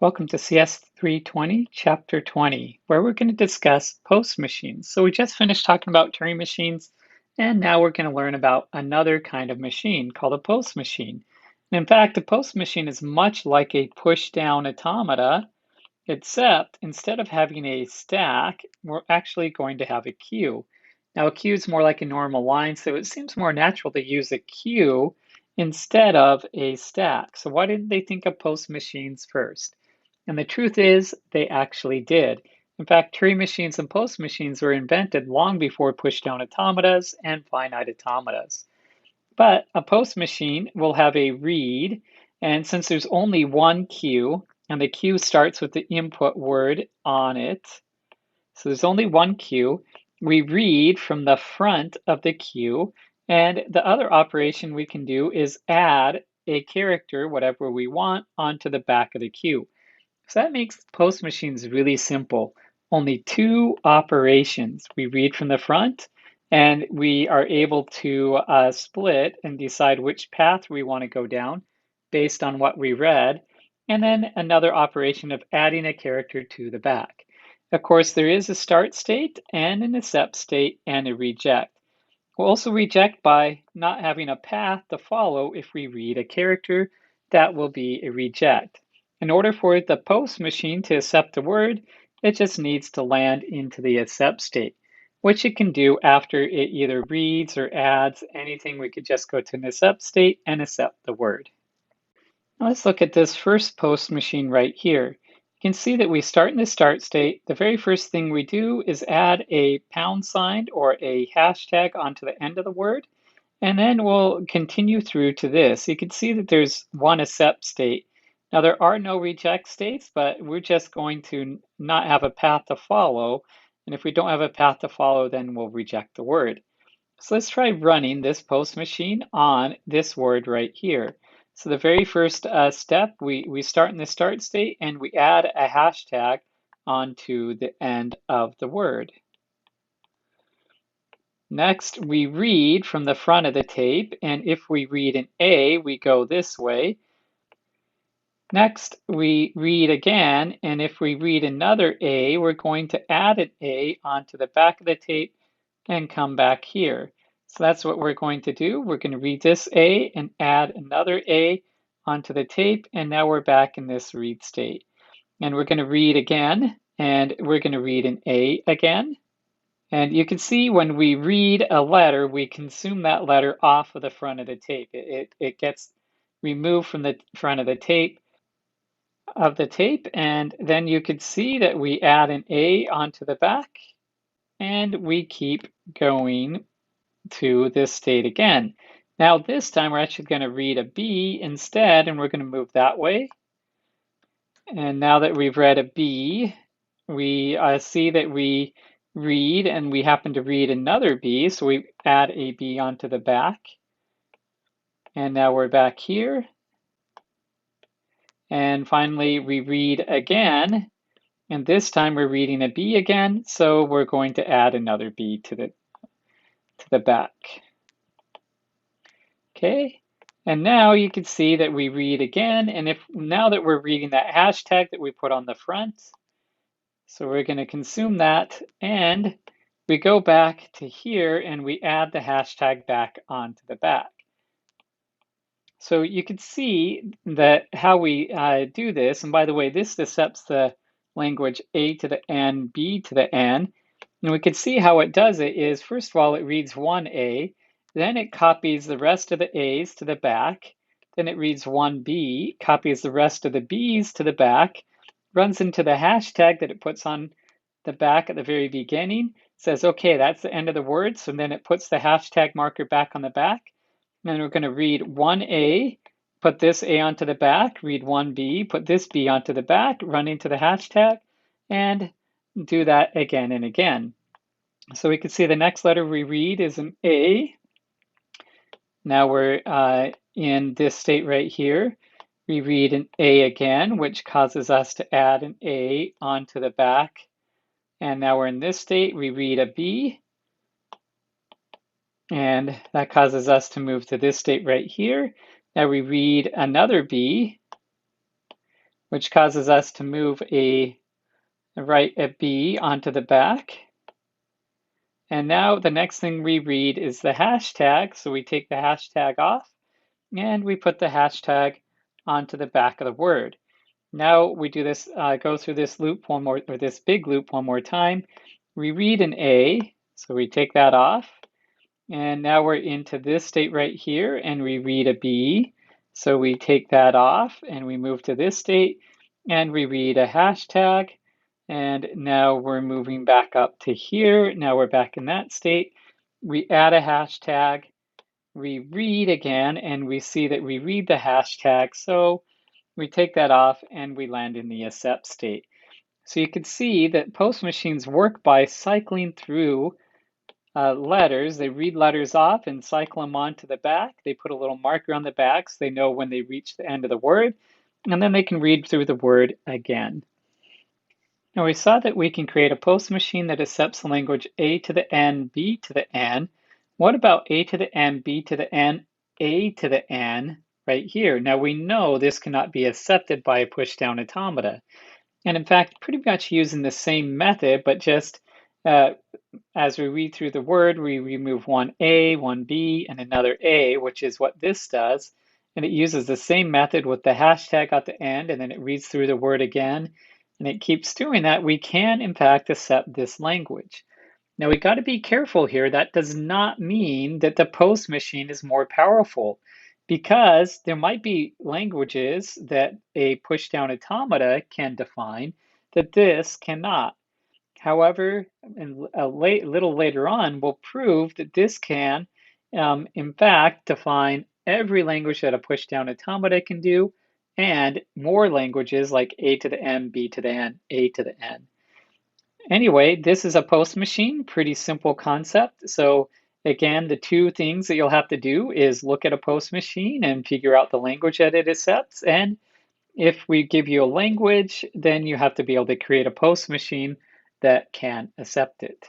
Welcome to CS 320, Chapter 20, where we're going to discuss post machines. So we just finished talking about Turing machines, and now we're going to learn about another kind of machine called a post machine. And in fact, a post machine is much like a push-down automata, except instead of having a stack, we're actually going to have a queue. Now, a queue is more like a normal line, so it seems more natural to use a queue instead of a stack. So why didn't they think of post machines first? And the truth is, they actually did. In fact, Turing machines and post machines were invented long before push-down automatas and finite automatas. But a post machine will have a read, and since there's only one queue, and the queue starts with the input word on it, so there's only one queue, we read from the front of the queue, and the other operation we can do is add a character, whatever we want, onto the back of the queue. So that makes post machines really simple. Only two operations. We read from the front, and we are able to split and decide which path we want to go down based on what we read, and then another operation of adding a character to the back. Of course, there is a start state and an accept state and a reject. We'll also reject by not having a path to follow. If we read a character, that will be a reject. In order for the post machine to accept a word, it just needs to land into the accept state, which it can do after it either reads or adds anything. We could just go to an accept state and accept the word. Now let's look at this first post machine right here. You can see that we start in the start state. The very first thing we do is add a pound sign or a hashtag onto the end of the word, and then we'll continue through to this. You can see that there's one accept state. Now there are no reject states, but we're just going to not have a path to follow. And if we don't have a path to follow, then we'll reject the word. So let's try running this post machine on this word right here. So the very first step, we start in the start state and we add a hashtag onto the end of the word. Next, we read from the front of the tape, and if we read an A, we go this way. Next, we read again, and if we read another A, we're going to add an A onto the back of the tape and come back here. So that's what we're going to do. We're going to read this A and add another A onto the tape, and now we're back in this read state. And we're going to read again, and we're going to read an A again. And you can see when we read a letter, we consume that letter off of the front of the tape. It gets removed from the front of the tape, and then you could see that we add an A onto the back, and we keep going to this state again. Now this time we're actually going to read a B instead, and we're going to move that way. And now that we've read a B, we see that we read and we happen to read another B, so we add a B onto the back. And now we're back here. And finally, we read again, and this time we're reading a B again, so we're going to add another B to the back. Okay, and now you can see that we read again, and now that we're reading that hashtag that we put on the front, so we're going to consume that, and we go back to here and we add the hashtag back onto the back. So you can see that how we do this, and by the way, this accepts the language A to the N, B to the N, and we can see how it does it is, first of all, it reads one A, then it copies the rest of the A's to the back, then it reads one B, copies the rest of the B's to the back, runs into the hashtag that it puts on the back at the very beginning, says, okay, that's the end of the word, so then it puts the hashtag marker back on the back, and then we're going to read 1A, put this A onto the back, read 1B, put this B onto the back, run into the hashtag, and do that again and again. So we can see the next letter we read is an A. Now we're in this state right here. We read an A again, which causes us to add an A onto the back. And now we're in this state, we read a B. And that causes us to move to this state right here. Now we read another B. which causes us to move write a B onto the back. And now the next thing we read is the hashtag. So we take the hashtag off and we put the hashtag onto the back of the word. Now we do this, go through this loop one more, or this big loop one more time. We read an A, so we take that off. And now we're into this state right here, and we read a B. So we take that off, and we move to this state, and we read a hashtag. And now we're moving back up to here. Now we're back in that state. We add a hashtag. We read again, and we see that we read the hashtag. So we take that off, and we land in the accept state. So you can see that post machines work by cycling through letters. They read letters off and cycle them onto the back. They put a little marker on the back so they know when they reach the end of the word, and then they can read through the word again. Now we saw that we can create a post machine that accepts the language A to the N, B to the N. What about A to the N, B to the N, A to the N right here? Now we know this cannot be accepted by a push-down automata. And in fact, pretty much using the same method, but just as we read through the word, we remove one A, one B, and another A, which is what this does. And it uses the same method with the hashtag at the end, and then it reads through the word again, and it keeps doing that. We can, in fact, accept this language. Now, we got to be careful here. That does not mean that the post machine is more powerful, because there might be languages that a push-down automata can define that this cannot. However, a little later on, we'll prove that this can, in fact, define every language that a push-down automata can do, and more languages like A to the M, B to the N, A to the N. Anyway, this is a post machine, pretty simple concept. So again, the two things that you'll have to do is look at a post machine and figure out the language that it accepts. And if we give you a language, then you have to be able to create a post machine that can accept it.